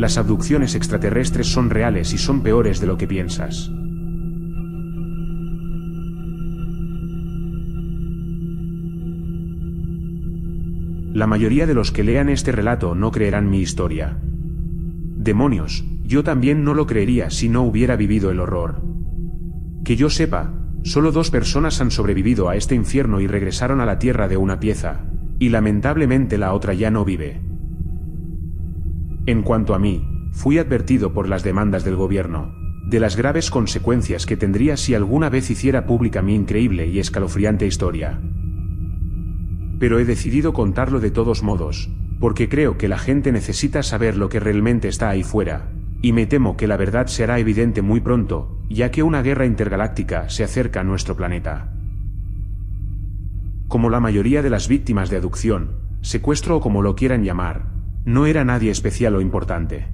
Las abducciones extraterrestres son reales y son peores de lo que piensas. La mayoría de los que lean este relato no creerán mi historia. Demonios, yo también no lo creería si no hubiera vivido el horror. Que yo sepa, solo 2 personas han sobrevivido a este infierno y regresaron a la tierra de una pieza, y lamentablemente la otra ya no vive. En cuanto a mí, fui advertido por las demandas del gobierno, de las graves consecuencias que tendría si alguna vez hiciera pública mi increíble y escalofriante historia. Pero he decidido contarlo de todos modos, porque creo que la gente necesita saber lo que realmente está ahí fuera, y me temo que la verdad se hará evidente muy pronto, ya que una guerra intergaláctica se acerca a nuestro planeta. Como la mayoría de las víctimas de abducción, secuestro o como lo quieran llamar, no era nadie especial o importante.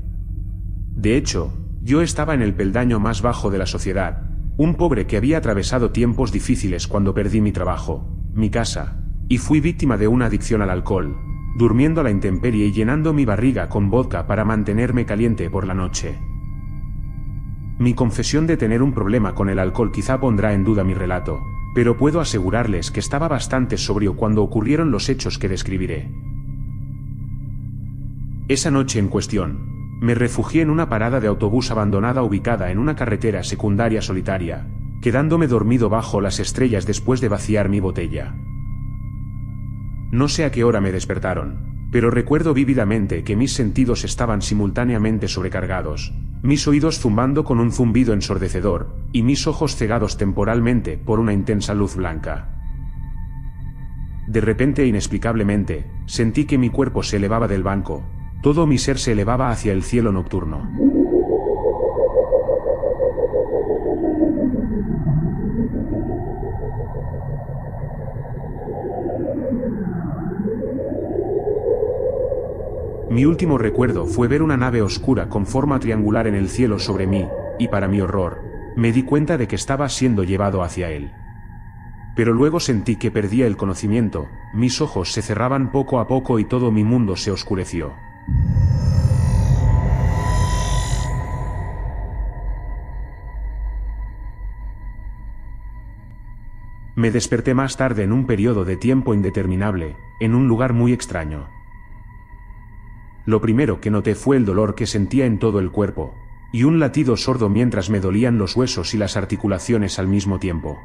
De hecho, yo estaba en el peldaño más bajo de la sociedad, un pobre que había atravesado tiempos difíciles cuando perdí mi trabajo, mi casa, y fui víctima de una adicción al alcohol, durmiendo a la intemperie y llenando mi barriga con vodka para mantenerme caliente por la noche. Mi confesión de tener un problema con el alcohol quizá pondrá en duda mi relato, pero puedo asegurarles que estaba bastante sobrio cuando ocurrieron los hechos que describiré. Esa noche en cuestión, me refugié en una parada de autobús abandonada ubicada en una carretera secundaria solitaria, quedándome dormido bajo las estrellas después de vaciar mi botella. No sé a qué hora me despertaron, pero recuerdo vívidamente que mis sentidos estaban simultáneamente sobrecargados, mis oídos zumbando con un zumbido ensordecedor, y mis ojos cegados temporalmente por una intensa luz blanca. De repente e inexplicablemente, sentí que mi cuerpo se elevaba del banco, todo mi ser se elevaba hacia el cielo nocturno. Mi último recuerdo fue ver una nave oscura con forma triangular en el cielo sobre mí, y para mi horror, me di cuenta de que estaba siendo llevado hacia él. Pero luego sentí que perdía el conocimiento, mis ojos se cerraban poco a poco y todo mi mundo se oscureció. Me desperté más tarde en un periodo de tiempo indeterminable, en un lugar muy extraño. Lo primero que noté fue el dolor que sentía en todo el cuerpo, y un latido sordo mientras me dolían los huesos y las articulaciones al mismo tiempo.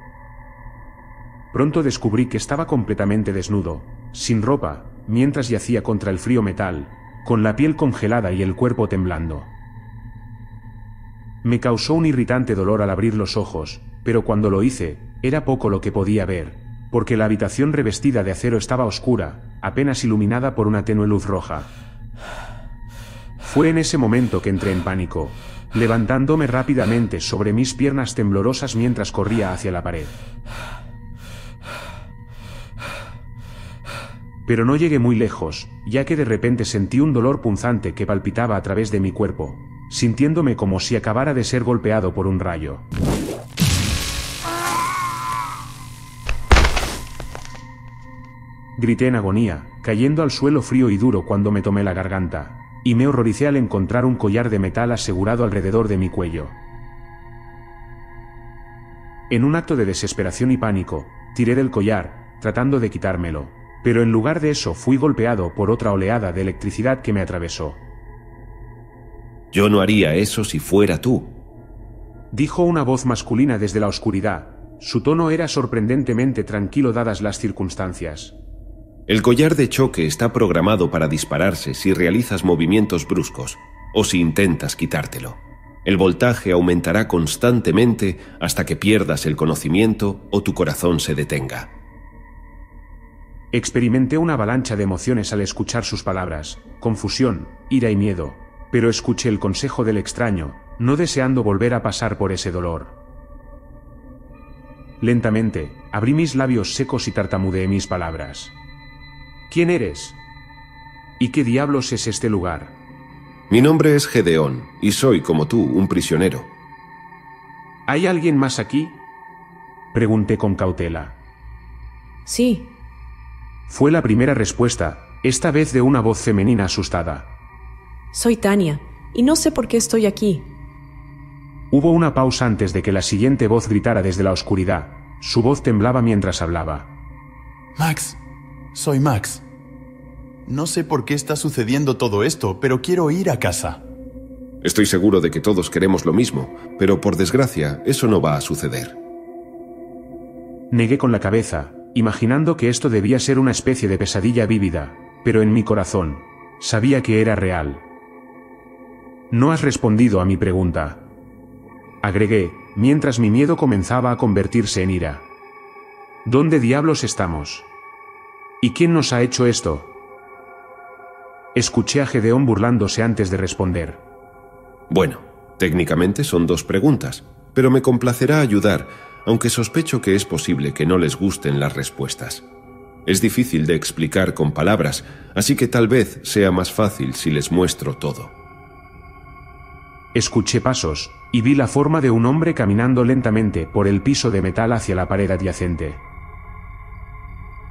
Pronto descubrí que estaba completamente desnudo, sin ropa, mientras yacía contra el frío metal, con la piel congelada y el cuerpo temblando. Me causó un irritante dolor al abrir los ojos, pero cuando lo hice, era poco lo que podía ver, porque la habitación revestida de acero estaba oscura, apenas iluminada por una tenue luz roja. Fue en ese momento que entré en pánico, levantándome rápidamente sobre mis piernas temblorosas mientras corría hacia la pared. Pero no llegué muy lejos, ya que de repente sentí un dolor punzante que palpitaba a través de mi cuerpo, sintiéndome como si acabara de ser golpeado por un rayo. Grité en agonía, cayendo al suelo frío y duro cuando me tomé la garganta, y me horroricé al encontrar un collar de metal asegurado alrededor de mi cuello. En un acto de desesperación y pánico, tiré del collar, tratando de quitármelo, pero en lugar de eso fui golpeado por otra oleada de electricidad que me atravesó. Yo no haría eso si fuera tú, dijo una voz masculina desde la oscuridad. Su tono era sorprendentemente tranquilo dadas las circunstancias. El collar de choque está programado para dispararse si realizas movimientos bruscos o si intentas quitártelo. El voltaje aumentará constantemente hasta que pierdas el conocimiento o tu corazón se detenga. Experimenté una avalancha de emociones al escuchar sus palabras, confusión, ira y miedo, pero escuché el consejo del extraño, no deseando volver a pasar por ese dolor. Lentamente, abrí mis labios secos y tartamudeé mis palabras. ¿Quién eres? ¿Y qué diablos es este lugar? Mi nombre es Gedeón, y soy, como tú, un prisionero. ¿Hay alguien más aquí? Pregunté con cautela. Sí. Fue la primera respuesta, esta vez de una voz femenina asustada. Soy Tania. y no sé por qué estoy aquí. Hubo una pausa antes de que la siguiente voz gritara desde la oscuridad. Su voz temblaba mientras hablaba. Max, soy Max. No sé por qué está sucediendo todo esto, pero quiero ir a casa. Estoy seguro de que todos queremos lo mismo, pero por desgracia, eso no va a suceder. Negué con la cabeza, imaginando que esto debía ser una especie de pesadilla vívida, pero en mi corazón, sabía que era real. No has respondido a mi pregunta. Agregué, mientras mi miedo comenzaba a convertirse en ira. ¿Dónde diablos estamos? ¿Y quién nos ha hecho esto? Escuché a Gedeón burlándose antes de responder. Bueno, técnicamente son 2 preguntas, pero me complacerá ayudar, aunque sospecho que es posible que no les gusten las respuestas. Es difícil de explicar con palabras, así que tal vez sea más fácil si les muestro todo. Escuché pasos, y vi la forma de un hombre caminando lentamente por el piso de metal hacia la pared adyacente.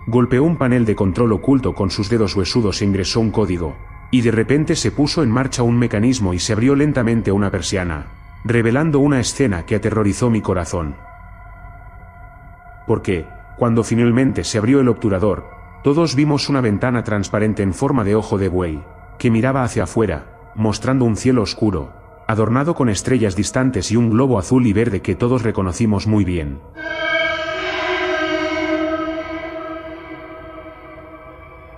Golpeó un panel de control oculto con sus dedos huesudos e ingresó un código, y de repente se puso en marcha un mecanismo y se abrió lentamente una persiana, revelando una escena que aterrorizó mi corazón. Porque, cuando finalmente se abrió el obturador, todos vimos una ventana transparente en forma de ojo de buey, que miraba hacia afuera, mostrando un cielo oscuro, adornado con estrellas distantes y un globo azul y verde que todos reconocimos muy bien.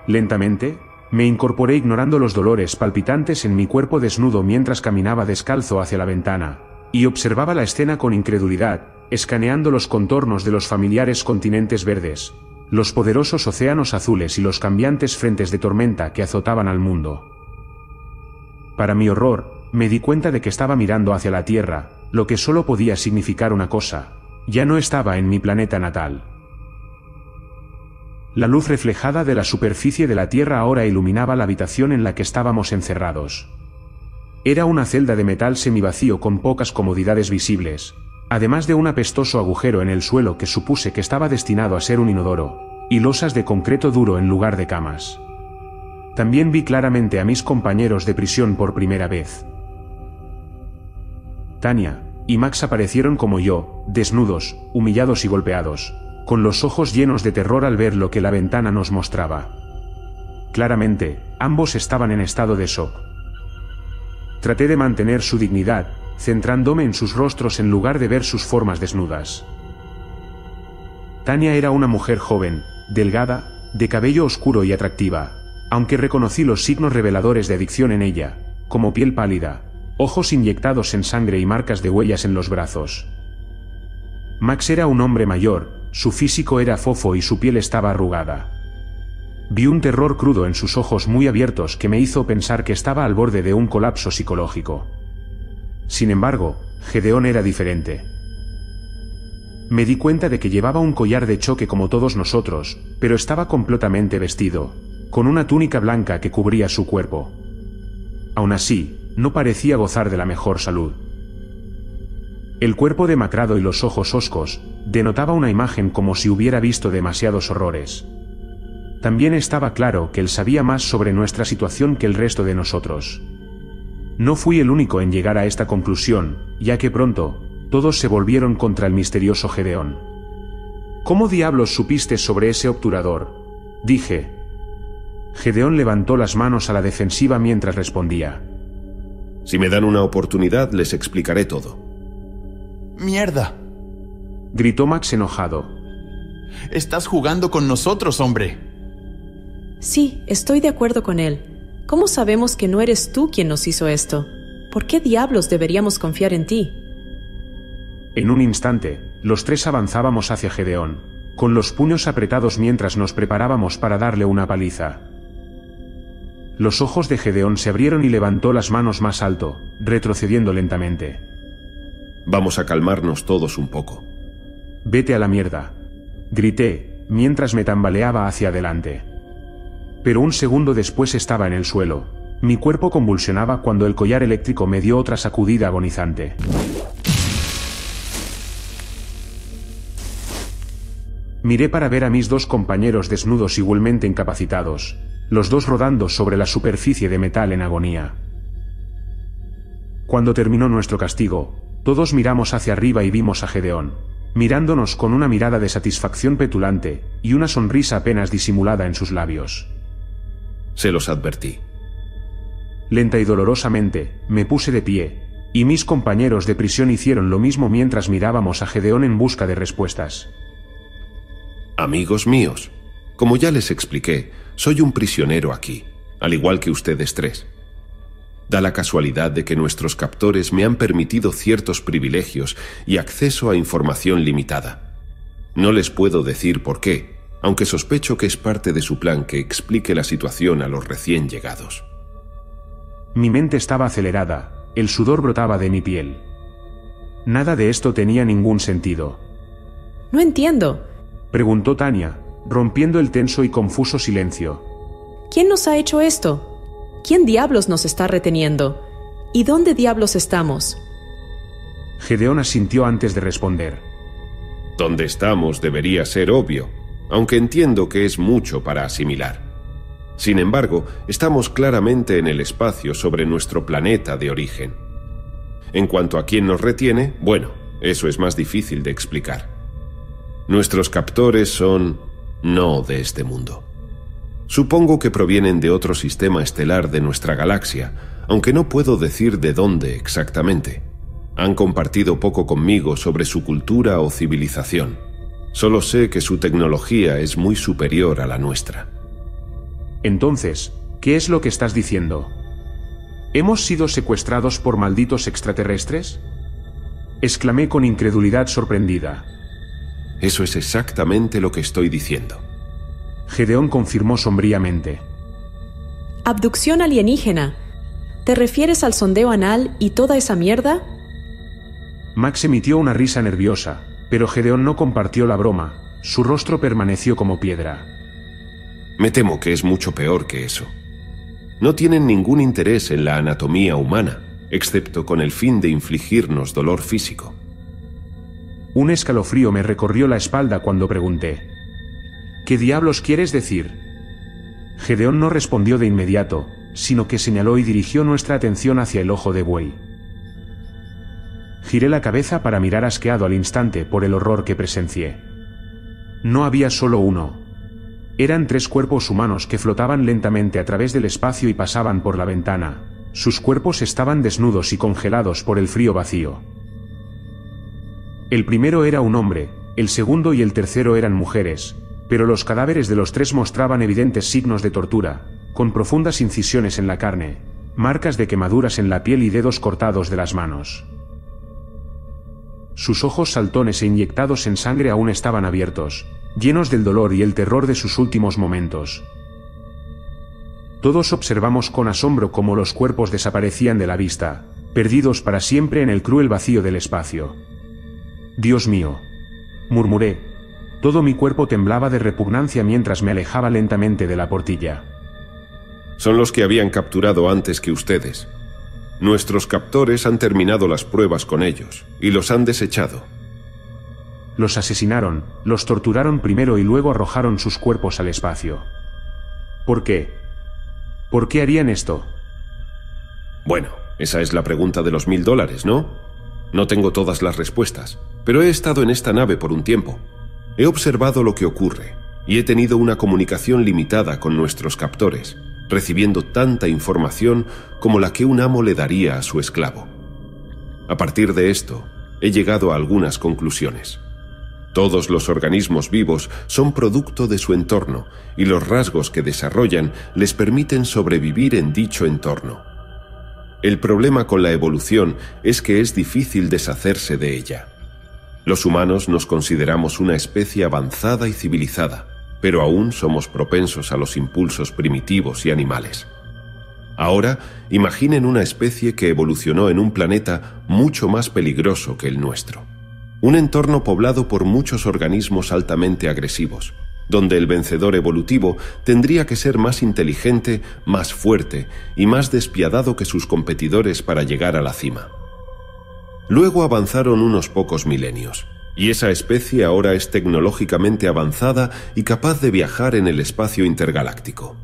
Lentamente, me incorporé ignorando los dolores palpitantes en mi cuerpo desnudo mientras caminaba descalzo hacia la ventana, y observaba la escena con incredulidad, escaneando los contornos de los familiares continentes verdes, los poderosos océanos azules y los cambiantes frentes de tormenta que azotaban al mundo. Para mi horror, me di cuenta de que estaba mirando hacia la Tierra, lo que solo podía significar una cosa: ya no estaba en mi planeta natal. La luz reflejada de la superficie de la Tierra ahora iluminaba la habitación en la que estábamos encerrados. Era una celda de metal semivacío con pocas comodidades visibles, además de un apestoso agujero en el suelo que supuse que estaba destinado a ser un inodoro, y losas de concreto duro en lugar de camas. También vi claramente a mis compañeros de prisión por primera vez. Tania y Max aparecieron como yo, desnudos, humillados y golpeados, con los ojos llenos de terror al ver lo que la ventana nos mostraba. Claramente, ambos estaban en estado de shock. Traté de mantener su dignidad, centrándome en sus rostros en lugar de ver sus formas desnudas. Tania era una mujer joven, delgada, de cabello oscuro y atractiva, aunque reconocí los signos reveladores de adicción en ella, como piel pálida, ojos inyectados en sangre y marcas de huellas en los brazos. Max era un hombre mayor, su físico era fofo y su piel estaba arrugada. Vi un terror crudo en sus ojos muy abiertos que me hizo pensar que estaba al borde de un colapso psicológico. Sin embargo, Gedeón era diferente. Me di cuenta de que llevaba un collar de choque como todos nosotros, pero estaba completamente vestido, con una túnica blanca que cubría su cuerpo. Aún así, no parecía gozar de la mejor salud. El cuerpo demacrado y los ojos hoscos denotaba una imagen como si hubiera visto demasiados horrores. También estaba claro que él sabía más sobre nuestra situación que el resto de nosotros. No fui el único en llegar a esta conclusión, ya que pronto, todos se volvieron contra el misterioso Gedeón. ¿Cómo diablos supiste sobre ese obturador?, dije. Gedeón levantó las manos a la defensiva mientras respondía. Si me dan una oportunidad, les explicaré todo. ¡Mierda!, gritó Max enojado. Estás jugando con nosotros, hombre. Sí, estoy de acuerdo con él. ¿Cómo sabemos que no eres tú quien nos hizo esto? ¿Por qué diablos deberíamos confiar en ti? En un instante, los tres avanzábamos hacia Gedeón, con los puños apretados mientras nos preparábamos para darle una paliza. Los ojos de Gedeón se abrieron y levantó las manos más alto, retrocediendo lentamente. Vamos a calmarnos todos un poco. Vete a la mierda, grité, mientras me tambaleaba hacia adelante. Pero un segundo después estaba en el suelo. Mi cuerpo convulsionaba cuando el collar eléctrico me dio otra sacudida agonizante. Miré para ver a mis dos compañeros desnudos igualmente incapacitados, los dos rodando sobre la superficie de metal en agonía. Cuando terminó nuestro castigo, todos miramos hacia arriba y vimos a Gedeón, mirándonos con una mirada de satisfacción petulante y una sonrisa apenas disimulada en sus labios. Se los advertí. Lenta y dolorosamente, me puse de pie, y mis compañeros de prisión hicieron lo mismo mientras mirábamos a Gedeón en busca de respuestas. Amigos míos, como ya les expliqué, soy un prisionero aquí, al igual que ustedes tres. Da la casualidad de que nuestros captores me han permitido ciertos privilegios y acceso a información limitada. No les puedo decir por qué, aunque sospecho que es parte de su plan que explique la situación a los recién llegados. Mi mente estaba acelerada, el sudor brotaba de mi piel. Nada de esto tenía ningún sentido. No entiendo. Preguntó Tania, rompiendo el tenso y confuso silencio. ¿Quién nos ha hecho esto? ¿Quién diablos nos está reteniendo? ¿Y dónde diablos estamos? Gedeón asintió antes de responder. Donde estamos debería ser obvio, aunque entiendo que es mucho para asimilar. Sin embargo, estamos claramente en el espacio sobre nuestro planeta de origen. En cuanto a quién nos retiene, bueno, eso es más difícil de explicar. Nuestros captores son no de este mundo. Supongo que provienen de otro sistema estelar de nuestra galaxia, aunque no puedo decir de dónde exactamente. Han compartido poco conmigo sobre su cultura o civilización. Solo sé que su tecnología es muy superior a la nuestra. Entonces, ¿qué es lo que estás diciendo? ¿Hemos sido secuestrados por malditos extraterrestres? Exclamé con incredulidad sorprendida. Eso es exactamente lo que estoy diciendo. Gedeón confirmó sombríamente. Abducción alienígena. ¿Te refieres al sondeo anal y toda esa mierda? Max emitió una risa nerviosa, pero Gedeón no compartió la broma. Su rostro permaneció como piedra. Me temo que es mucho peor que eso. No tienen ningún interés en la anatomía humana, excepto con el fin de infligirnos dolor físico. Un escalofrío me recorrió la espalda cuando pregunté: ¿qué diablos quieres decir? Gedeón no respondió de inmediato, sino que señaló y dirigió nuestra atención hacia el ojo de buey. Giré la cabeza para mirar asqueado al instante por el horror que presencié. No había solo uno. Eran 3 cuerpos humanos que flotaban lentamente a través del espacio y pasaban por la ventana. Sus cuerpos estaban desnudos y congelados por el frío vacío. El primero era un hombre, el segundo y el tercero eran mujeres, pero los cadáveres de los 3 mostraban evidentes signos de tortura, con profundas incisiones en la carne, marcas de quemaduras en la piel y dedos cortados de las manos. Sus ojos saltones e inyectados en sangre aún estaban abiertos, llenos del dolor y el terror de sus últimos momentos. Todos observamos con asombro cómo los cuerpos desaparecían de la vista, perdidos para siempre en el cruel vacío del espacio. «Dios mío», murmuré. Todo mi cuerpo temblaba de repugnancia mientras me alejaba lentamente de la portilla. Son los que habían capturado antes que ustedes. Nuestros captores han terminado las pruebas con ellos, y los han desechado. Los asesinaron, los torturaron primero y luego arrojaron sus cuerpos al espacio. ¿Por qué? ¿Por qué harían esto? Bueno, esa es la pregunta de los $1000, ¿no? No tengo todas las respuestas, pero he estado en esta nave por un tiempo. He observado lo que ocurre, y he tenido una comunicación limitada con nuestros captores, recibiendo tanta información como la que un amo le daría a su esclavo. A partir de esto, he llegado a algunas conclusiones. Todos los organismos vivos son producto de su entorno, y los rasgos que desarrollan les permiten sobrevivir en dicho entorno. El problema con la evolución es que es difícil deshacerse de ella. Los humanos nos consideramos una especie avanzada y civilizada, pero aún somos propensos a los impulsos primitivos y animales. Ahora, imaginen una especie que evolucionó en un planeta mucho más peligroso que el nuestro. Un entorno poblado por muchos organismos altamente agresivos, donde el vencedor evolutivo tendría que ser más inteligente, más fuerte y más despiadado que sus competidores para llegar a la cima. Luego avanzaron unos pocos milenios, y esa especie ahora es tecnológicamente avanzada y capaz de viajar en el espacio intergaláctico.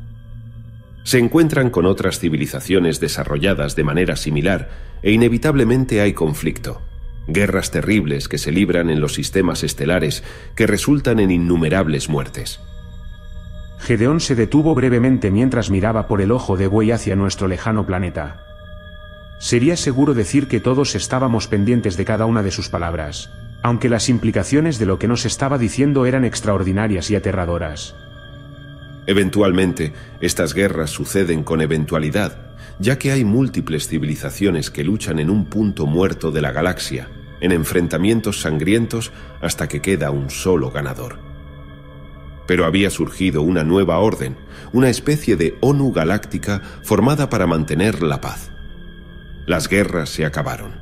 Se encuentran con otras civilizaciones desarrolladas de manera similar e inevitablemente hay conflicto. Guerras terribles que se libran en los sistemas estelares que resultan en innumerables muertes. Gedeón se detuvo brevemente mientras miraba por el ojo de buey hacia nuestro lejano planeta. Sería seguro decir que todos estábamos pendientes de cada una de sus palabras, aunque las implicaciones de lo que nos estaba diciendo eran extraordinarias y aterradoras. Eventualmente, estas guerras suceden con eventualidad, ya que hay múltiples civilizaciones que luchan en un punto muerto de la galaxia, en enfrentamientos sangrientos hasta que queda un solo ganador. Pero había surgido una nueva orden, una especie de ONU galáctica formada para mantener la paz. Las guerras se acabaron.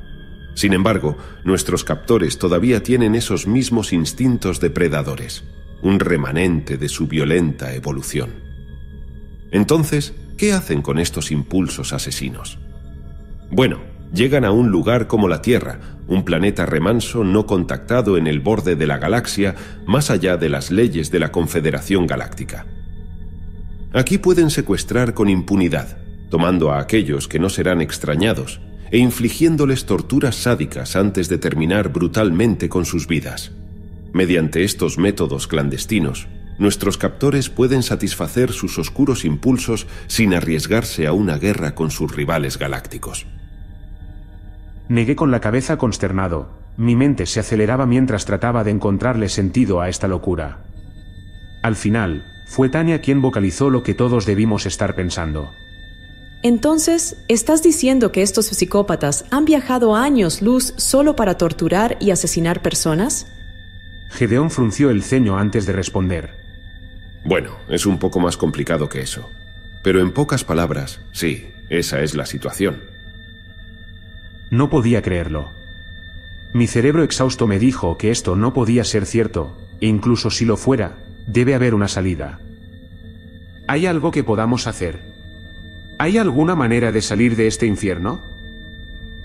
Sin embargo, nuestros captores todavía tienen esos mismos instintos depredadores, un remanente de su violenta evolución. Entonces, ¿qué hacen con estos impulsos asesinos? Bueno, llegan a un lugar como la Tierra, un planeta remanso no contactado en el borde de la galaxia, más allá de las leyes de la Confederación Galáctica. Aquí pueden secuestrar con impunidad, tomando a aquellos que no serán extrañados e infligiéndoles torturas sádicas antes de terminar brutalmente con sus vidas. Mediante estos métodos clandestinos, nuestros captores pueden satisfacer sus oscuros impulsos sin arriesgarse a una guerra con sus rivales galácticos. Negué con la cabeza consternado. Mi mente se aceleraba mientras trataba de encontrarle sentido a esta locura. Al final, fue Tania quien vocalizó lo que todos debimos estar pensando. Entonces, ¿estás diciendo que estos psicópatas han viajado años luz solo para torturar y asesinar personas? Gedeón frunció el ceño antes de responder. Bueno, es un poco más complicado que eso. Pero en pocas palabras, sí, esa es la situación. No podía creerlo. Mi cerebro exhausto me dijo que esto no podía ser cierto, e incluso si lo fuera, debe haber una salida. ¿Hay algo que podamos hacer? ¿Hay alguna manera de salir de este infierno?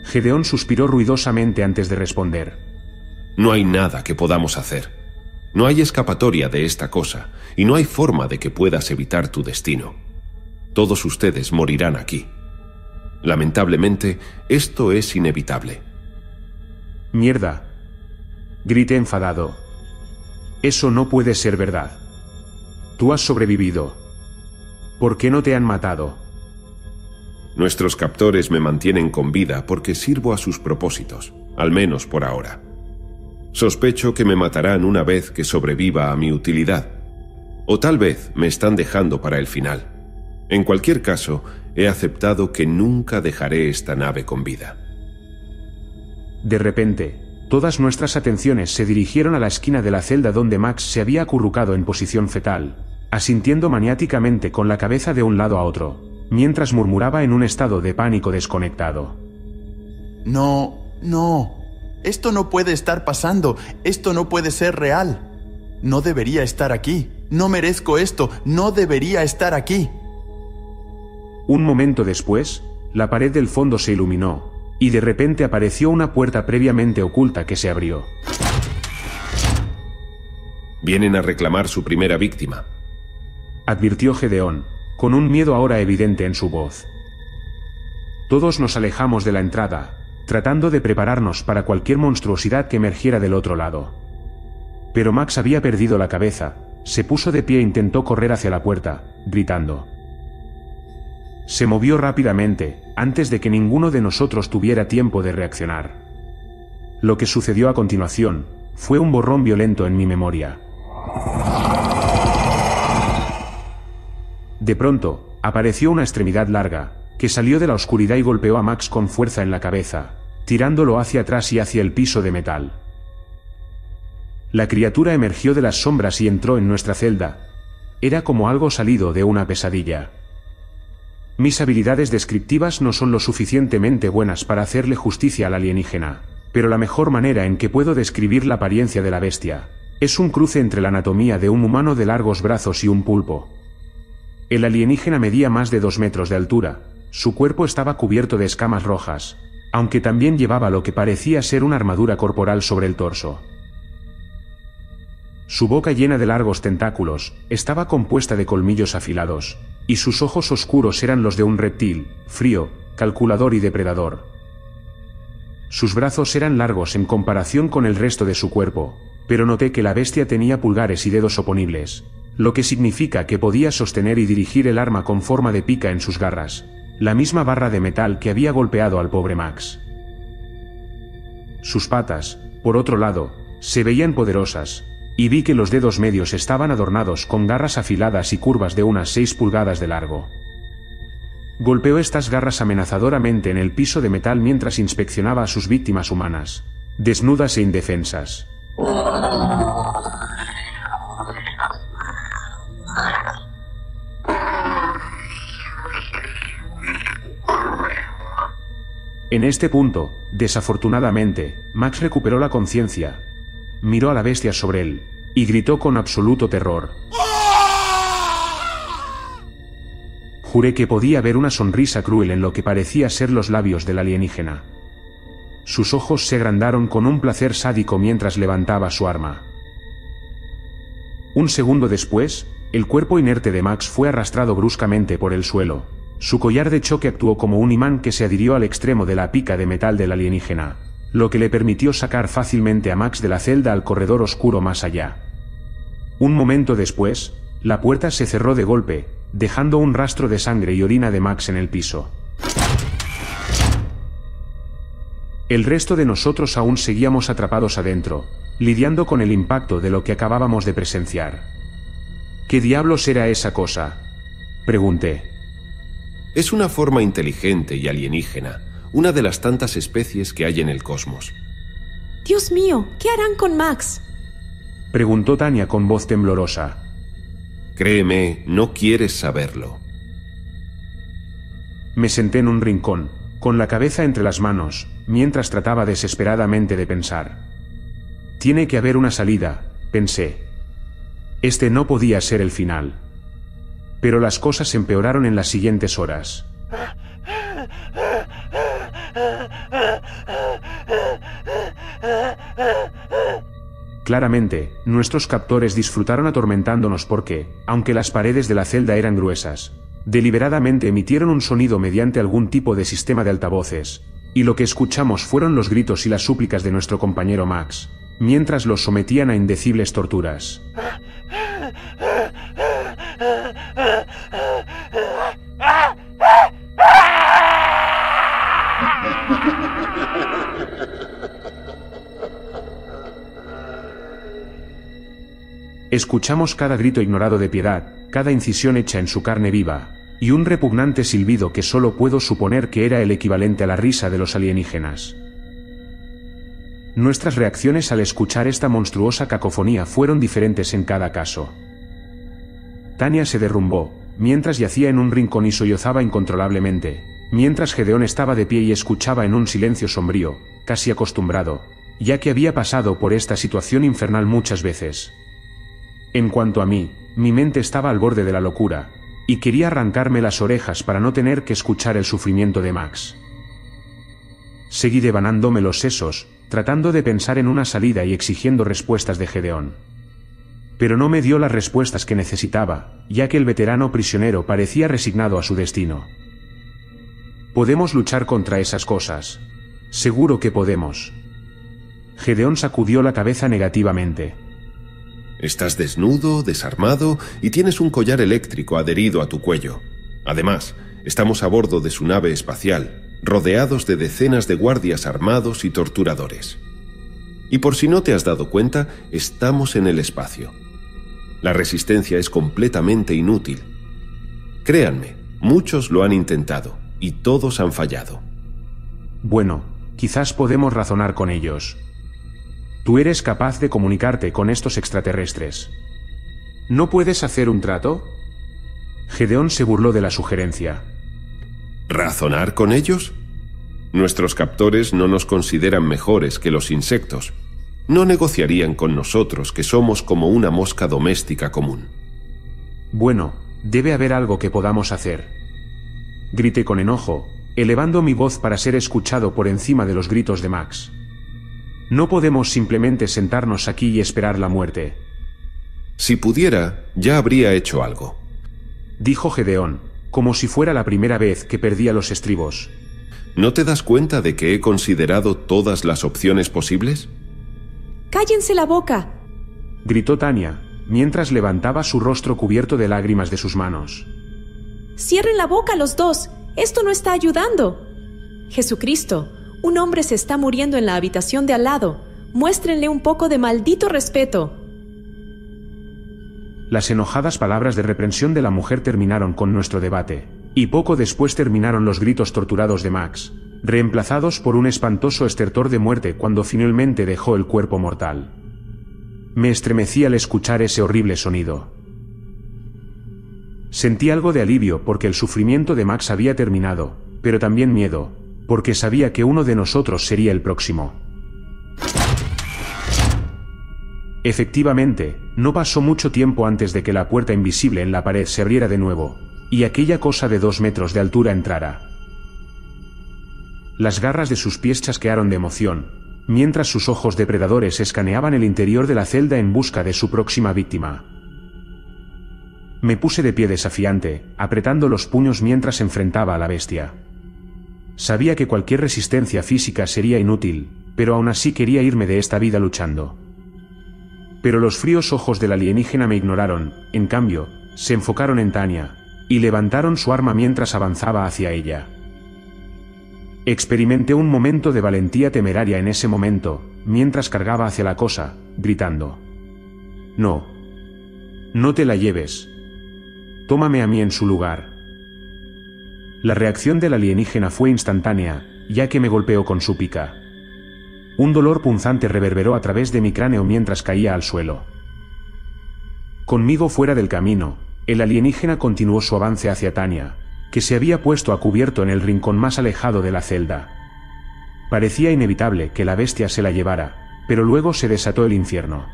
Gedeón suspiró ruidosamente antes de responder. No hay nada que podamos hacer. No hay escapatoria de esta cosa, y no hay forma de que puedas evitar tu destino. Todos ustedes morirán aquí. Lamentablemente, esto es inevitable. Mierda. Grité enfadado. Eso no puede ser verdad. Tú has sobrevivido. ¿Por qué no te han matado? Nuestros captores me mantienen con vida porque sirvo a sus propósitos, al menos por ahora. Sospecho que me matarán una vez que sobreviva a mi utilidad. O tal vez me están dejando para el final. En cualquier caso, he aceptado que nunca dejaré esta nave con vida. De repente, todas nuestras atenciones se dirigieron a la esquina de la celda donde Max se había acurrucado en posición fetal, asintiendo maniáticamente con la cabeza de un lado a otro, mientras murmuraba en un estado de pánico desconectado. No. Esto no puede estar pasando. Esto no puede ser real. No debería estar aquí. No merezco esto. No debería estar aquí. Un momento después, la pared del fondo se iluminó, y de repente apareció una puerta previamente oculta que se abrió. Vienen a reclamar su primera víctima, advirtió Gedeón, con un miedo ahora evidente en su voz. Todos nos alejamos de la entrada, tratando de prepararnos para cualquier monstruosidad que emergiera del otro lado. Pero Max había perdido la cabeza, se puso de pie e intentó correr hacia la puerta, gritando. Se movió rápidamente, antes de que ninguno de nosotros tuviera tiempo de reaccionar. Lo que sucedió a continuación fue un borrón violento en mi memoria. De pronto, apareció una extremidad larga, que salió de la oscuridad y golpeó a Max con fuerza en la cabeza, tirándolo hacia atrás y hacia el piso de metal. La criatura emergió de las sombras y entró en nuestra celda. Era como algo salido de una pesadilla. Mis habilidades descriptivas no son lo suficientemente buenas para hacerle justicia al alienígena, pero la mejor manera en que puedo describir la apariencia de la bestia es un cruce entre la anatomía de un humano de largos brazos y un pulpo. El alienígena medía más de 2 metros de altura, su cuerpo estaba cubierto de escamas rojas, aunque también llevaba lo que parecía ser una armadura corporal sobre el torso. Su boca llena de largos tentáculos estaba compuesta de colmillos afilados, y sus ojos oscuros eran los de un reptil, frío, calculador y depredador. Sus brazos eran largos en comparación con el resto de su cuerpo, pero noté que la bestia tenía pulgares y dedos oponibles, lo que significa que podía sostener y dirigir el arma con forma de pica en sus garras, la misma barra de metal que había golpeado al pobre Max. Sus patas, por otro lado, se veían poderosas, y vi que los dedos medios estaban adornados con garras afiladas y curvas de unas 6 pulgadas de largo. Golpeó estas garras amenazadoramente en el piso de metal mientras inspeccionaba a sus víctimas humanas, desnudas e indefensas. En este punto, desafortunadamente, Max recuperó la conciencia, miró a la bestia sobre él, y gritó con absoluto terror. Juré que podía ver una sonrisa cruel en lo que parecía ser los labios del alienígena. Sus ojos se agrandaron con un placer sádico mientras levantaba su arma. Un segundo después, el cuerpo inerte de Max fue arrastrado bruscamente por el suelo. Su collar de choque actuó como un imán que se adhirió al extremo de la pica de metal del alienígena, lo que le permitió sacar fácilmente a Max de la celda al corredor oscuro más allá. Un momento después, la puerta se cerró de golpe, dejando un rastro de sangre y orina de Max en el piso. El resto de nosotros aún seguíamos atrapados adentro, lidiando con el impacto de lo que acabábamos de presenciar. ¿Qué diablos era esa cosa?, pregunté. Es una forma inteligente y alienígena, una de las tantas especies que hay en el cosmos. Dios mío, ¿qué harán con Max?, preguntó Tania con voz temblorosa. Créeme, no quieres saberlo. Me senté en un rincón, con la cabeza entre las manos, mientras trataba desesperadamente de pensar. Tiene que haber una salida, pensé. Este no podía ser el final. Pero las cosas empeoraron en las siguientes horas. Claramente, nuestros captores disfrutaron atormentándonos porque, aunque las paredes de la celda eran gruesas, deliberadamente emitieron un sonido mediante algún tipo de sistema de altavoces, y lo que escuchamos fueron los gritos y las súplicas de nuestro compañero Max, mientras los sometían a indecibles torturas. Escuchamos cada grito ignorado de piedad, cada incisión hecha en su carne viva, y un repugnante silbido que solo puedo suponer que era el equivalente a la risa de los alienígenas. Nuestras reacciones al escuchar esta monstruosa cacofonía fueron diferentes en cada caso. Tania se derrumbó, mientras yacía en un rincón y sollozaba incontrolablemente, mientras Gedeón estaba de pie y escuchaba en un silencio sombrío, casi acostumbrado, ya que había pasado por esta situación infernal muchas veces. En cuanto a mí, mi mente estaba al borde de la locura, y quería arrancarme las orejas para no tener que escuchar el sufrimiento de Max. Seguí devanándome los sesos, tratando de pensar en una salida y exigiendo respuestas de Gedeón. Pero no me dio las respuestas que necesitaba, ya que el veterano prisionero parecía resignado a su destino. Podemos luchar contra esas cosas. Seguro que podemos. Gedeón sacudió la cabeza negativamente. Estás desnudo, desarmado y tienes un collar eléctrico adherido a tu cuello. Además, estamos a bordo de su nave espacial, rodeados de decenas de guardias armados y torturadores. Y por si no te has dado cuenta, estamos en el espacio. La resistencia es completamente inútil. Créanme, muchos lo han intentado, y todos han fallado. Bueno, quizás podemos razonar con ellos. Tú eres capaz de comunicarte con estos extraterrestres. ¿No puedes hacer un trato? Gedeón se burló de la sugerencia. ¿Razonar con ellos? Nuestros captores no nos consideran mejores que los insectos. No negociarían con nosotros, que somos como una mosca doméstica común. Bueno, debe haber algo que podamos hacer. Grité con enojo, elevando mi voz para ser escuchado por encima de los gritos de Max. No podemos simplemente sentarnos aquí y esperar la muerte. Si pudiera, ya habría hecho algo, dijo Gedeón, como si fuera la primera vez que perdía los estribos. ¿No te das cuenta de que he considerado todas las opciones posibles? ¡Cállense la boca!, gritó Tania, mientras levantaba su rostro cubierto de lágrimas de sus manos. ¡Cierren la boca los dos! ¡Esto no está ayudando! Jesucristo, un hombre se está muriendo en la habitación de al lado. Muéstrenle un poco de maldito respeto. Las enojadas palabras de reprensión de la mujer terminaron con nuestro debate, y poco después terminaron los gritos torturados de Max, reemplazados por un espantoso estertor de muerte cuando finalmente dejó el cuerpo mortal. Me estremecí al escuchar ese horrible sonido. Sentí algo de alivio porque el sufrimiento de Max había terminado, pero también miedo, porque sabía que uno de nosotros sería el próximo. Efectivamente, no pasó mucho tiempo antes de que la puerta invisible en la pared se abriera de nuevo, y aquella cosa de 2 metros de altura entrara. Las garras de sus pies chasquearon de emoción, mientras sus ojos depredadores escaneaban el interior de la celda en busca de su próxima víctima. Me puse de pie desafiante, apretando los puños mientras enfrentaba a la bestia. Sabía que cualquier resistencia física sería inútil, pero aún así quería irme de esta vida luchando. Pero los fríos ojos del alienígena me ignoraron, en cambio, se enfocaron en Tania, y levantaron su arma mientras avanzaba hacia ella. Experimenté un momento de valentía temeraria en ese momento, mientras cargaba hacia la cosa, gritando: «No. No te la lleves. Tómame a mí en su lugar». La reacción del alienígena fue instantánea, ya que me golpeó con su pica. Un dolor punzante reverberó a través de mi cráneo mientras caía al suelo. Conmigo fuera del camino, el alienígena continuó su avance hacia Tania, que se había puesto a cubierto en el rincón más alejado de la celda. Parecía inevitable que la bestia se la llevara, pero luego se desató el infierno.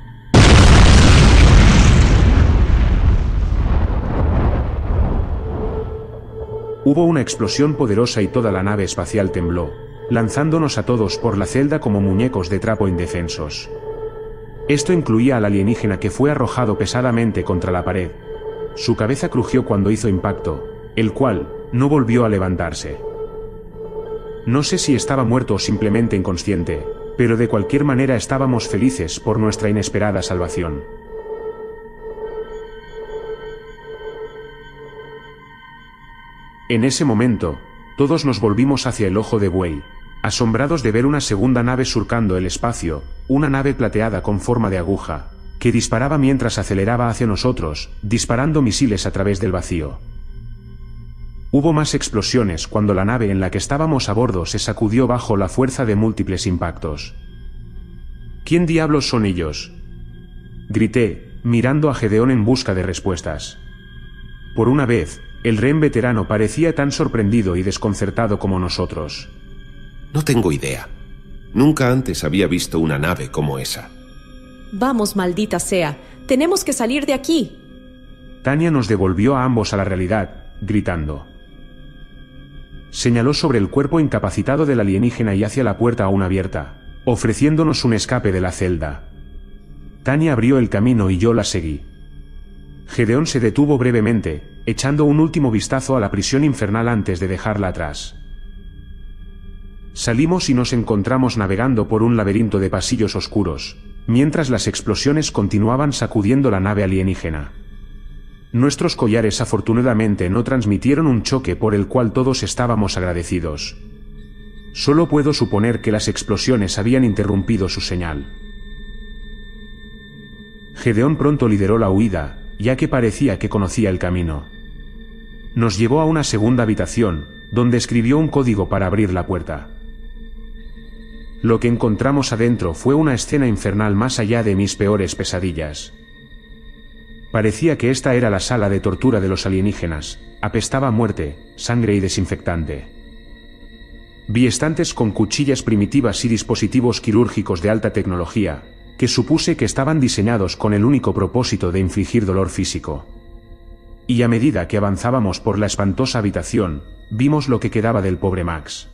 Hubo una explosión poderosa y toda la nave espacial tembló, lanzándonos a todos por la celda como muñecos de trapo indefensos. Esto incluía al alienígena, que fue arrojado pesadamente contra la pared. Su cabeza crujió cuando hizo impacto, el cual no volvió a levantarse. No sé si estaba muerto o simplemente inconsciente, pero de cualquier manera estábamos felices por nuestra inesperada salvación. En ese momento, todos nos volvimos hacia el ojo de buey, asombrados de ver una segunda nave surcando el espacio, una nave plateada con forma de aguja, que disparaba mientras aceleraba hacia nosotros, disparando misiles a través del vacío. Hubo más explosiones cuando la nave en la que estábamos a bordo se sacudió bajo la fuerza de múltiples impactos. ¿Quién diablos son ellos?, grité, mirando a Gedeón en busca de respuestas. Por una vez, el rehén veterano parecía tan sorprendido y desconcertado como nosotros. No tengo idea. Nunca antes había visto una nave como esa. Vamos, maldita sea. Tenemos que salir de aquí. Tania nos devolvió a ambos a la realidad, gritando. Señaló sobre el cuerpo incapacitado del alienígena y hacia la puerta aún abierta, ofreciéndonos un escape de la celda. Tania abrió el camino y yo la seguí. Gedeón se detuvo brevemente, echando un último vistazo a la prisión infernal antes de dejarla atrás. Salimos y nos encontramos navegando por un laberinto de pasillos oscuros, mientras las explosiones continuaban sacudiendo la nave alienígena. Nuestros collares afortunadamente no transmitieron un choque por el cual todos estábamos agradecidos. Solo puedo suponer que las explosiones habían interrumpido su señal. Gedeón pronto lideró la huida, ya que parecía que conocía el camino. Nos llevó a una segunda habitación, donde escribió un código para abrir la puerta. Lo que encontramos adentro fue una escena infernal más allá de mis peores pesadillas. Parecía que esta era la sala de tortura de los alienígenas, apestaba a muerte, sangre y desinfectante. Vi estantes con cuchillas primitivas y dispositivos quirúrgicos de alta tecnología, que supuse que estaban diseñados con el único propósito de infligir dolor físico. Y a medida que avanzábamos por la espantosa habitación, vimos lo que quedaba del pobre Max.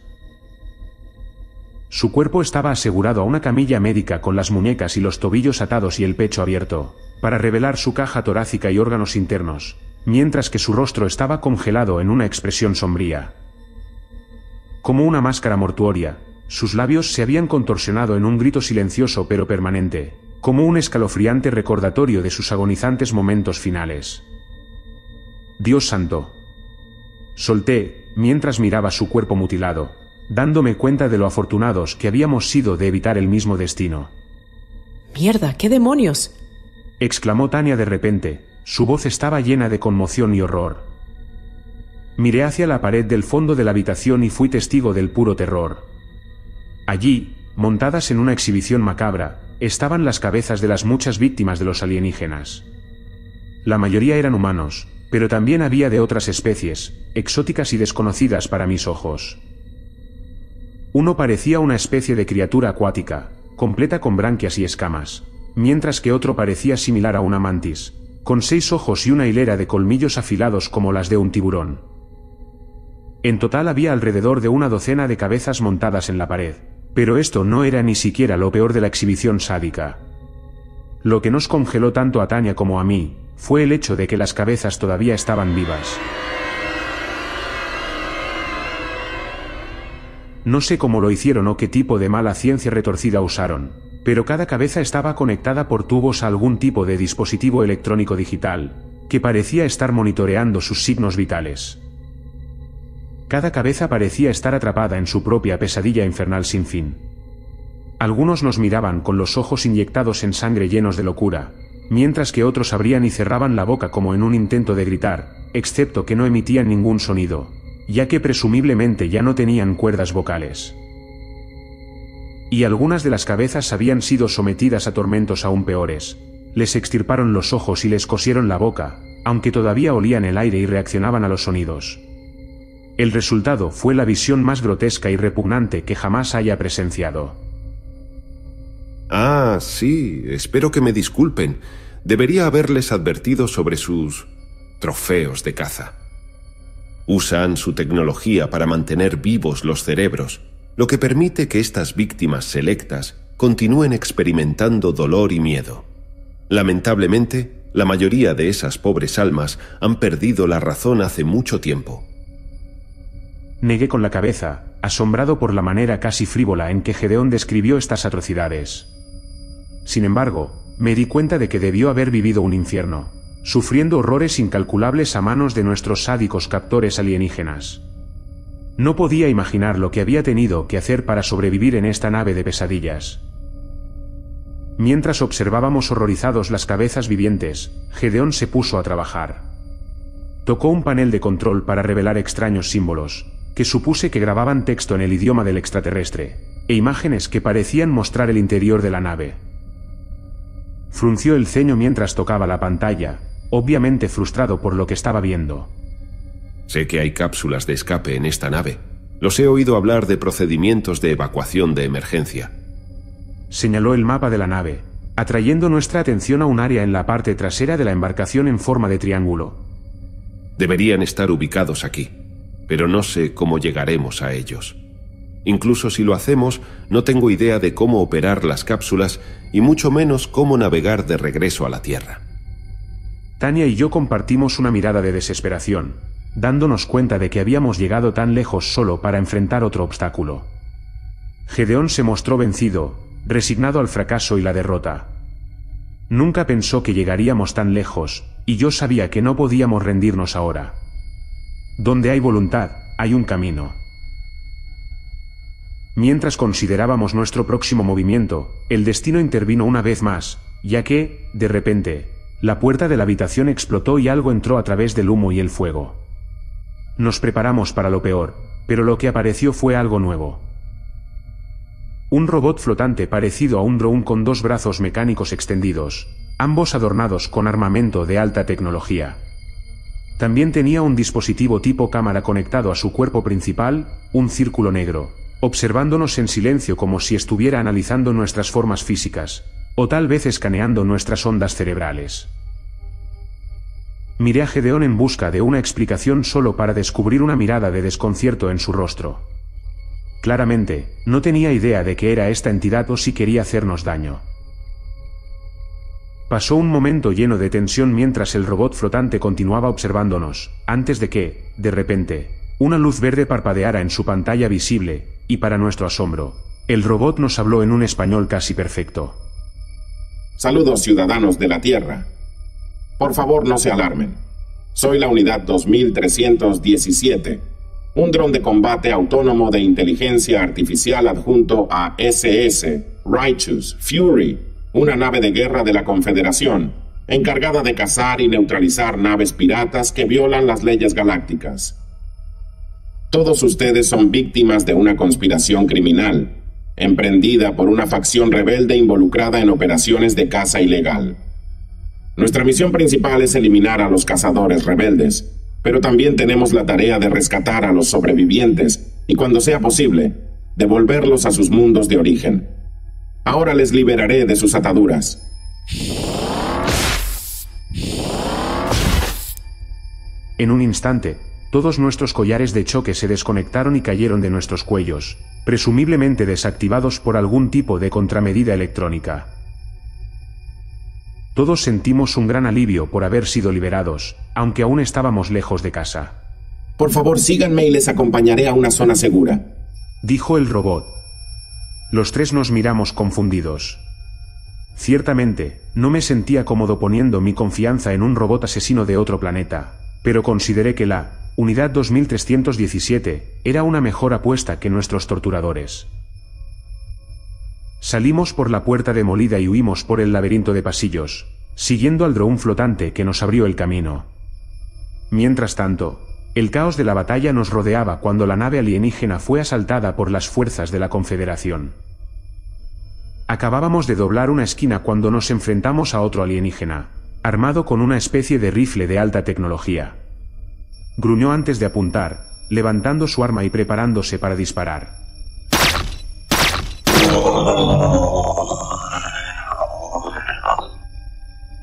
Su cuerpo estaba asegurado a una camilla médica con las muñecas y los tobillos atados y el pecho abierto, para revelar su caja torácica y órganos internos, mientras que su rostro estaba congelado en una expresión sombría. Como una máscara mortuoria, sus labios se habían contorsionado en un grito silencioso pero permanente, como un escalofriante recordatorio de sus agonizantes momentos finales. Dios santo. Solté, mientras miraba su cuerpo mutilado, dándome cuenta de lo afortunados que habíamos sido de evitar el mismo destino. ¡Mierda! ¿Qué demonios? Exclamó Tania de repente, su voz estaba llena de conmoción y horror. Miré hacia la pared del fondo de la habitación y fui testigo del puro terror. Allí, montadas en una exhibición macabra, estaban las cabezas de las muchas víctimas de los alienígenas. La mayoría eran humanos, pero también había de otras especies, exóticas y desconocidas para mis ojos. Uno parecía una especie de criatura acuática, completa con branquias y escamas, mientras que otro parecía similar a una mantis, con 6 ojos y una hilera de colmillos afilados como las de un tiburón. En total había alrededor de una docena de cabezas montadas en la pared, pero esto no era ni siquiera lo peor de la exhibición sádica. Lo que nos congeló tanto a Tania como a mí, fue el hecho de que las cabezas todavía estaban vivas. No sé cómo lo hicieron o qué tipo de mala ciencia retorcida usaron, pero cada cabeza estaba conectada por tubos a algún tipo de dispositivo electrónico digital, que parecía estar monitoreando sus signos vitales. Cada cabeza parecía estar atrapada en su propia pesadilla infernal sin fin. Algunos nos miraban con los ojos inyectados en sangre llenos de locura, mientras que otros abrían y cerraban la boca como en un intento de gritar, excepto que no emitían ningún sonido, ya que presumiblemente ya no tenían cuerdas vocales. Y algunas de las cabezas habían sido sometidas a tormentos aún peores. Les extirparon los ojos y les cosieron la boca, aunque todavía olían el aire y reaccionaban a los sonidos. El resultado fue la visión más grotesca y repugnante que jamás haya presenciado. Ah, sí, espero que me disculpen. Debería haberles advertido sobre sus trofeos de caza. Usan su tecnología para mantener vivos los cerebros, lo que permite que estas víctimas selectas continúen experimentando dolor y miedo. Lamentablemente, la mayoría de esas pobres almas han perdido la razón hace mucho tiempo. Negué con la cabeza, asombrado por la manera casi frívola en que Gedeón describió estas atrocidades. Sin embargo, me di cuenta de que debió haber vivido un infierno, sufriendo horrores incalculables a manos de nuestros sádicos captores alienígenas. No podía imaginar lo que había tenido que hacer para sobrevivir en esta nave de pesadillas. Mientras observábamos horrorizados las cabezas vivientes, Gedeón se puso a trabajar. Tocó un panel de control para revelar extraños símbolos, que supuse que grababan texto en el idioma del extraterrestre, e imágenes que parecían mostrar el interior de la nave. Frunció el ceño mientras tocaba la pantalla, obviamente frustrado por lo que estaba viendo. Sé que hay cápsulas de escape en esta nave. Los he oído hablar de procedimientos de evacuación de emergencia. Señaló el mapa de la nave, atrayendo nuestra atención a un área en la parte trasera de la embarcación en forma de triángulo. Deberían estar ubicados aquí, pero no sé cómo llegaremos a ellos. Incluso si lo hacemos, no tengo idea de cómo operar las cápsulas y mucho menos cómo navegar de regreso a la Tierra. Tania y yo compartimos una mirada de desesperación, dándonos cuenta de que habíamos llegado tan lejos solo para enfrentar otro obstáculo. Gedeón se mostró vencido, resignado al fracaso y la derrota. Nunca pensó que llegaríamos tan lejos, y yo sabía que no podíamos rendirnos ahora. Donde hay voluntad, hay un camino. Mientras considerábamos nuestro próximo movimiento, el destino intervino una vez más, ya que, de repente, la puerta de la habitación explotó y algo entró a través del humo y el fuego. Nos preparamos para lo peor, pero lo que apareció fue algo nuevo. Un robot flotante parecido a un dron con 2 brazos mecánicos extendidos, ambos adornados con armamento de alta tecnología. También tenía un dispositivo tipo cámara conectado a su cuerpo principal, un círculo negro, observándonos en silencio como si estuviera analizando nuestras formas físicas, o tal vez escaneando nuestras ondas cerebrales. Miré a Gedeón en busca de una explicación solo para descubrir una mirada de desconcierto en su rostro. Claramente, no tenía idea de qué era esta entidad o si quería hacernos daño. Pasó un momento lleno de tensión mientras el robot flotante continuaba observándonos, antes de que, de repente, una luz verde parpadeara en su pantalla visible, y para nuestro asombro, el robot nos habló en un español casi perfecto. Saludos, ciudadanos de la Tierra. Por favor, no se alarmen. Soy la unidad 2317, un dron de combate autónomo de inteligencia artificial adjunto a SS Righteous Fury, una nave de guerra de la Confederación, encargada de cazar y neutralizar naves piratas que violan las leyes galácticas. Todos ustedes son víctimas de una conspiración criminal, emprendida por una facción rebelde involucrada en operaciones de caza ilegal. Nuestra misión principal es eliminar a los cazadores rebeldes, pero también tenemos la tarea de rescatar a los sobrevivientes y, cuando sea posible, devolverlos a sus mundos de origen. Ahora les liberaré de sus ataduras. En un instante, todos nuestros collares de choque se desconectaron y cayeron de nuestros cuellos, presumiblemente desactivados por algún tipo de contramedida electrónica. Todos sentimos un gran alivio por haber sido liberados, aunque aún estábamos lejos de casa. Por favor, síganme y les acompañaré a una zona segura, dijo el robot. Los tres nos miramos confundidos. Ciertamente, no me sentía cómodo poniendo mi confianza en un robot asesino de otro planeta, pero consideré que la Unidad 2317 era una mejor apuesta que nuestros torturadores. Salimos por la puerta demolida y huimos por el laberinto de pasillos, siguiendo al dron flotante que nos abrió el camino. Mientras tanto, el caos de la batalla nos rodeaba cuando la nave alienígena fue asaltada por las fuerzas de la Confederación. Acabábamos de doblar una esquina cuando nos enfrentamos a otro alienígena, armado con una especie de rifle de alta tecnología. Gruñó antes de apuntar, levantando su arma y preparándose para disparar.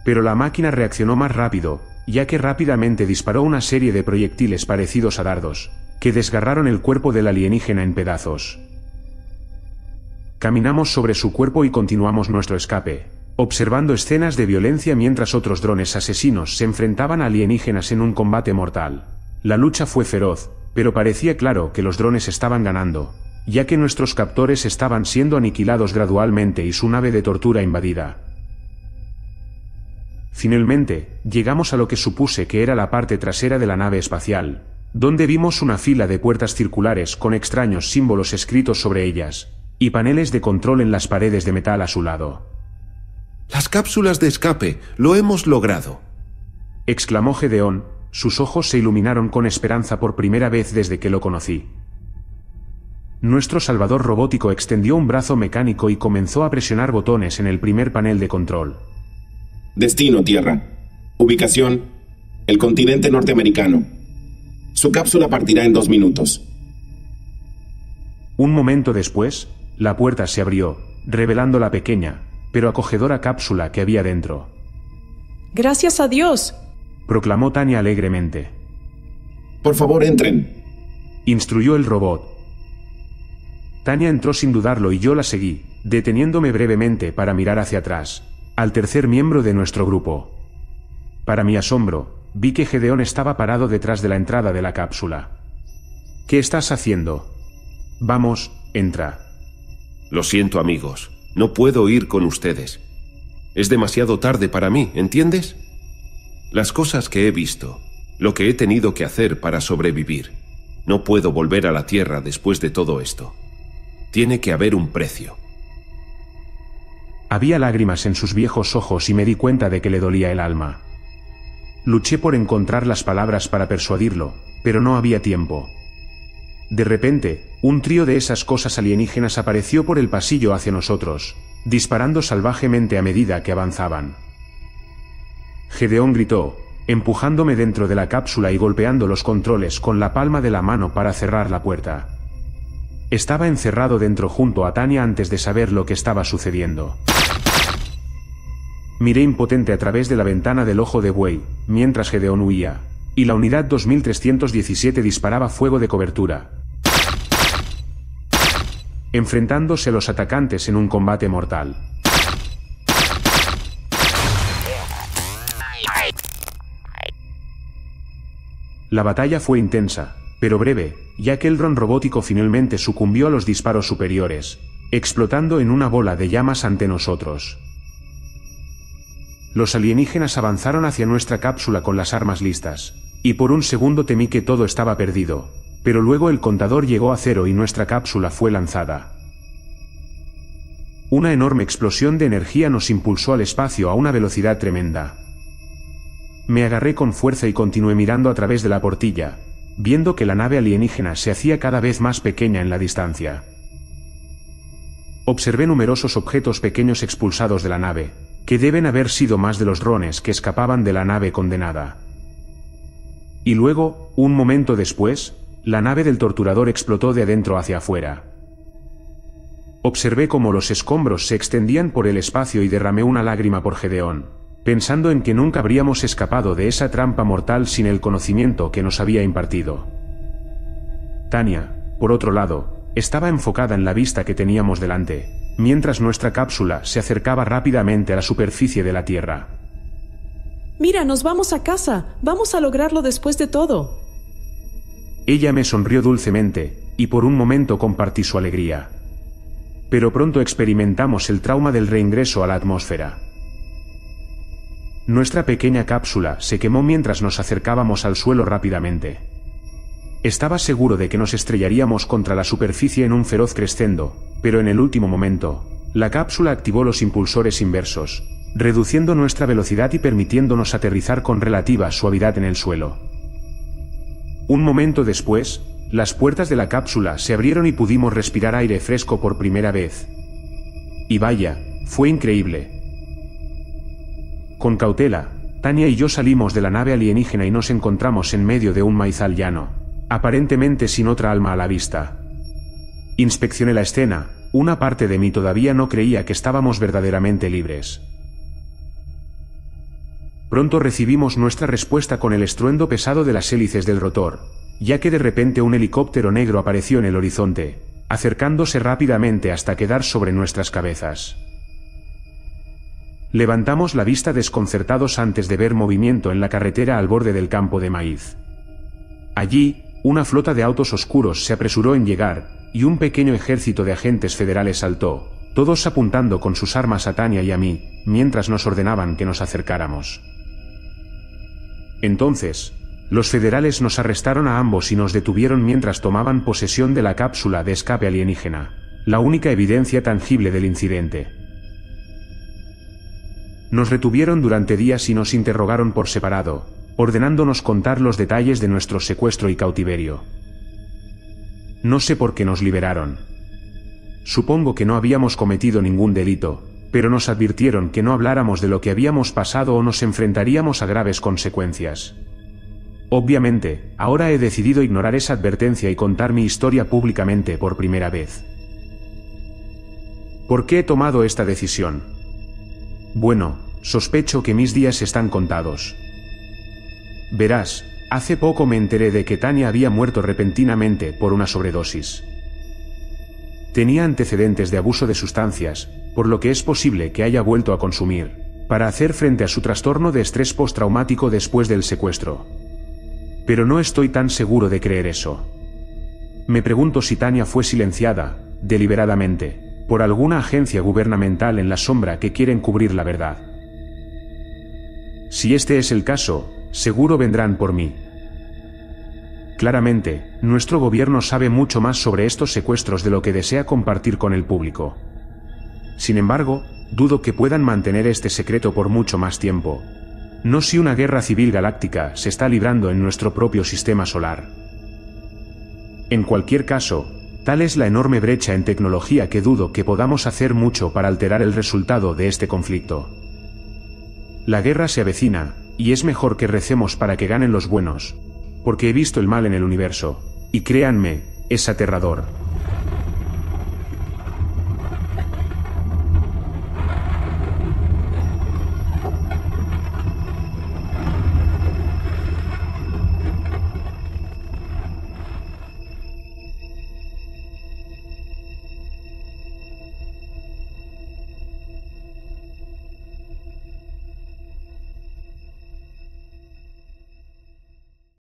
Pero la máquina reaccionó más rápido, ya que rápidamente disparó una serie de proyectiles parecidos a dardos, que desgarraron el cuerpo del alienígena en pedazos. Caminamos sobre su cuerpo y continuamos nuestro escape, observando escenas de violencia mientras otros drones asesinos se enfrentaban a alienígenas en un combate mortal. La lucha fue feroz, pero parecía claro que los drones estaban ganando, ya que nuestros captores estaban siendo aniquilados gradualmente y su nave de tortura invadida. Finalmente, llegamos a lo que supuse que era la parte trasera de la nave espacial, donde vimos una fila de puertas circulares con extraños símbolos escritos sobre ellas, y paneles de control en las paredes de metal a su lado. «Las cápsulas de escape, lo hemos logrado», exclamó Gedeón. Sus ojos se iluminaron con esperanza por primera vez desde que lo conocí. Nuestro salvador robótico extendió un brazo mecánico y comenzó a presionar botones en el primer panel de control. Destino, Tierra. Ubicación, el continente norteamericano. Su cápsula partirá en 2 minutos. Un momento después, la puerta se abrió, revelando la pequeña, pero acogedora cápsula que había dentro. ¡Gracias a Dios!, proclamó Tania alegremente. Por favor, entren, instruyó el robot. Tania entró sin dudarlo y yo la seguí, deteniéndome brevemente para mirar hacia atrás, al tercer miembro de nuestro grupo. Para mi asombro, vi que Gedeón estaba parado detrás de la entrada de la cápsula. ¿Qué estás haciendo? Vamos, entra. Lo siento, amigos, no puedo ir con ustedes. Es demasiado tarde para mí, ¿entiendes? Las cosas que he visto, lo que he tenido que hacer para sobrevivir. No puedo volver a la Tierra después de todo esto. Tiene que haber un precio. Había lágrimas en sus viejos ojos y me di cuenta de que le dolía el alma. Luché por encontrar las palabras para persuadirlo, pero no había tiempo. De repente, un trío de esas cosas alienígenas apareció por el pasillo hacia nosotros, disparando salvajemente a medida que avanzaban. Gedeón gritó, empujándome dentro de la cápsula y golpeando los controles con la palma de la mano para cerrar la puerta. Estaba encerrado dentro junto a Tania antes de saber lo que estaba sucediendo. Miré impotente a través de la ventana del ojo de buey, mientras Gedeón huía, y la unidad 2317 disparaba fuego de cobertura. enfrentándose a los atacantes en un combate mortal. La batalla fue intensa, pero breve, ya que el dron robótico finalmente sucumbió a los disparos superiores, explotando en una bola de llamas ante nosotros. Los alienígenas avanzaron hacia nuestra cápsula con las armas listas, y por un segundo temí que todo estaba perdido, pero luego el contador llegó a 0 y nuestra cápsula fue lanzada. Una enorme explosión de energía nos impulsó al espacio a una velocidad tremenda. Me agarré con fuerza y continué mirando a través de la portilla, viendo que la nave alienígena se hacía cada vez más pequeña en la distancia. Observé numerosos objetos pequeños expulsados de la nave, que deben haber sido más de los drones que escapaban de la nave condenada. Y luego, un momento después, la nave del torturador explotó de adentro hacia afuera. Observé cómo los escombros se extendían por el espacio y derramé una lágrima por Gedeón, pensando en que nunca habríamos escapado de esa trampa mortal sin el conocimiento que nos había impartido. Tania, por otro lado, estaba enfocada en la vista que teníamos delante, mientras nuestra cápsula se acercaba rápidamente a la superficie de la Tierra. Mira, nos vamos a casa. Vamos a lograrlo después de todo. Ella me sonrió dulcemente, y por un momento compartí su alegría. Pero pronto experimentamos el trauma del reingreso a la atmósfera. Nuestra pequeña cápsula se quemó mientras nos acercábamos al suelo rápidamente. Estaba seguro de que nos estrellaríamos contra la superficie en un feroz crescendo, pero en el último momento, la cápsula activó los impulsores inversos, reduciendo nuestra velocidad y permitiéndonos aterrizar con relativa suavidad en el suelo. Un momento después, las puertas de la cápsula se abrieron y pudimos respirar aire fresco por primera vez. Y vaya, fue increíble. Con cautela, Tania y yo salimos de la nave alienígena y nos encontramos en medio de un maizal llano, aparentemente sin otra alma a la vista. Inspeccioné la escena, una parte de mí todavía no creía que estábamos verdaderamente libres. Pronto recibimos nuestra respuesta con el estruendo pesado de las hélices del rotor, ya que de repente un helicóptero negro apareció en el horizonte, acercándose rápidamente hasta quedar sobre nuestras cabezas. Levantamos la vista desconcertados antes de ver movimiento en la carretera al borde del campo de maíz. Allí, una flota de autos oscuros se apresuró en llegar, y un pequeño ejército de agentes federales saltó, todos apuntando con sus armas a Tania y a mí, mientras nos ordenaban que nos acercáramos. Entonces, los federales nos arrestaron a ambos y nos detuvieron mientras tomaban posesión de la cápsula de escape alienígena, la única evidencia tangible del incidente. Nos retuvieron durante días y nos interrogaron por separado, ordenándonos contar los detalles de nuestro secuestro y cautiverio. No sé por qué nos liberaron. Supongo que no habíamos cometido ningún delito, pero nos advirtieron que no habláramos de lo que habíamos pasado o nos enfrentaríamos a graves consecuencias. Obviamente, ahora he decidido ignorar esa advertencia y contar mi historia públicamente por primera vez. ¿Por qué he tomado esta decisión? Bueno, sospecho que mis días están contados. Verás, hace poco me enteré de que Tania había muerto repentinamente por una sobredosis. Tenía antecedentes de abuso de sustancias, por lo que es posible que haya vuelto a consumir, para hacer frente a su trastorno de estrés postraumático después del secuestro. Pero no estoy tan seguro de creer eso. Me pregunto si Tania fue silenciada, deliberadamente, por alguna agencia gubernamental en la sombra que quiere encubrir la verdad. Si este es el caso, seguro vendrán por mí. Claramente, nuestro gobierno sabe mucho más sobre estos secuestros de lo que desea compartir con el público. Sin embargo, dudo que puedan mantener este secreto por mucho más tiempo. No si una guerra civil galáctica se está librando en nuestro propio sistema solar. En cualquier caso, tal es la enorme brecha en tecnología que dudo que podamos hacer mucho para alterar el resultado de este conflicto. La guerra se avecina, y es mejor que recemos para que ganen los buenos, porque he visto el mal en el universo, y créanme, es aterrador.